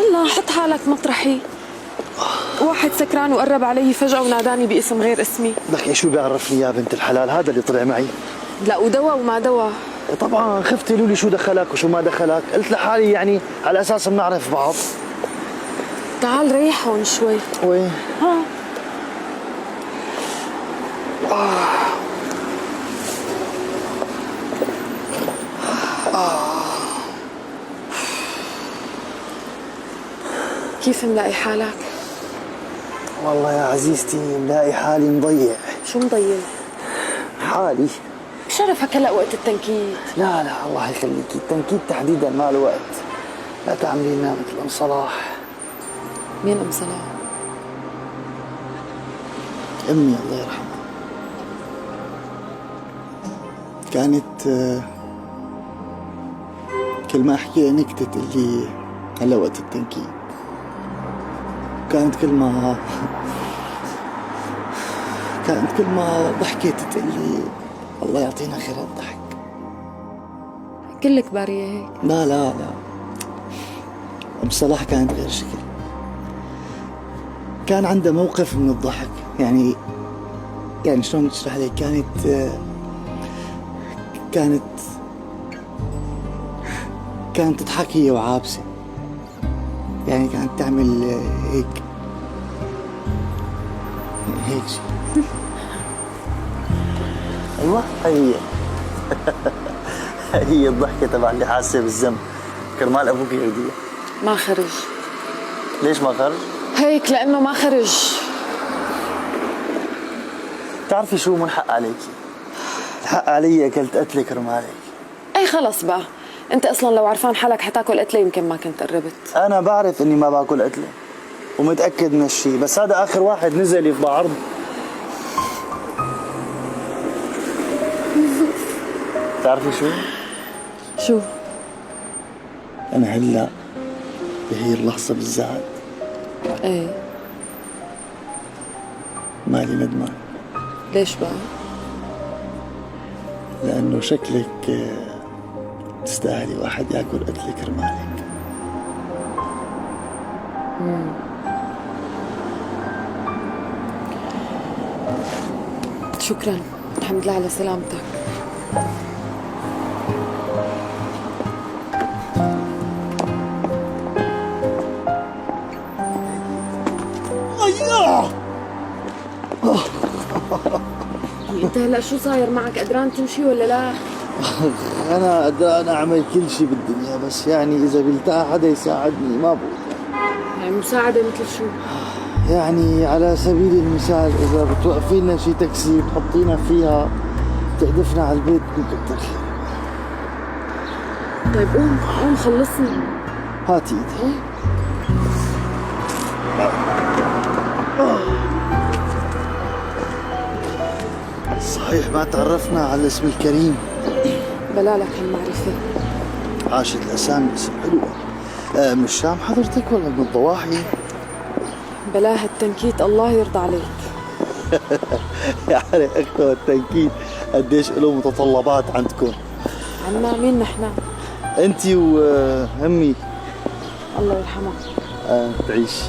الله حط حالك مطرحي. واحد سكران وقرب علي فجأة وناداني باسم غير اسمي. لك شو بيعرفني يا بنت الحلال، هذا اللي طلع معي. لا ودواء وما دواء. طبعا خفت يقولوا لي شو دخلك وشو ما دخلك، قلت لحالي يعني على اساس بنعرف بعض. تعال ريح هون شوي. وين؟ ها كيف ملاقي حالك؟ والله يا عزيزتي ملاقي حالي مضيع. شو مضيع؟ حالي. شرفك هلا وقت التنكيت. لا الله يخليكي، التنكيت تحديدا ما له وقت. لا تعملي لنا مثل ام صلاح. مين ام صلاح؟ امي الله يرحمها. كانت كل ما احكي نكتة تقول لي هلا وقت التنكيت. كانت كل ما ضحكت تقول لي الله يعطينا خير الضحك. كلك بارية هيك؟ لا ام صلاح كانت غير شكل. كان عندها موقف من الضحك، يعني شلون اشرح لك، كانت تضحك هي وعابسه، يعني كانت تعمل هيك شيء. ايوه هي الضحكه تبع اللي حاسه بالذنب. كرمال ابوك يهديها. ما خرج. ليش ما خرج؟ هيك لانه ما خرج. بتعرفي شو من حق عليكي؟ الحق علي اكلت قتله كرمالك. اي خلص بقى، انت اصلا لو عرفان حالك حتاكل قتله يمكن ما كنت قربت. انا بعرف اني ما باكل قتله ومتاكد من الشيء، بس هذا اخر واحد نزل يفضى عرض. بتعرفي شو؟ انا هلا بهي اللحظه بالذات ايه مالي ندمان. ليش بقى؟ لانه شكلك تستاهلي واحد ياكل قتله كرمالك. شكرا، الحمد لله على سلامتك. انت هلا شو صاير معك؟ قدران تمشي ولا لا؟ انا قدران اعمل كل شيء بالدنيا، بس يعني اذا بلتقى حدا يساعدني ما بقول. يعني مساعدة مثل شو؟ يعني على سبيل المثال اذا بتوقفي لنا شي تاكسي وتحطينا فيها تهدفنا على البيت بكتر خير. طيب قوم خلصني. هاتي ايدي. صحيح ما تعرفنا على الاسم الكريم. بلا لك هالمعرفة. عاشت الاسامي اسم حلوة. من الشام حضرتك ولا من الضواحي؟ بلا هالتنكيت الله يرضى عليك. يعني اختو التنكيت قديش له متطلبات عندكم؟ عنا مين نحن؟ انتي وامي الله يرحمها. تعيش.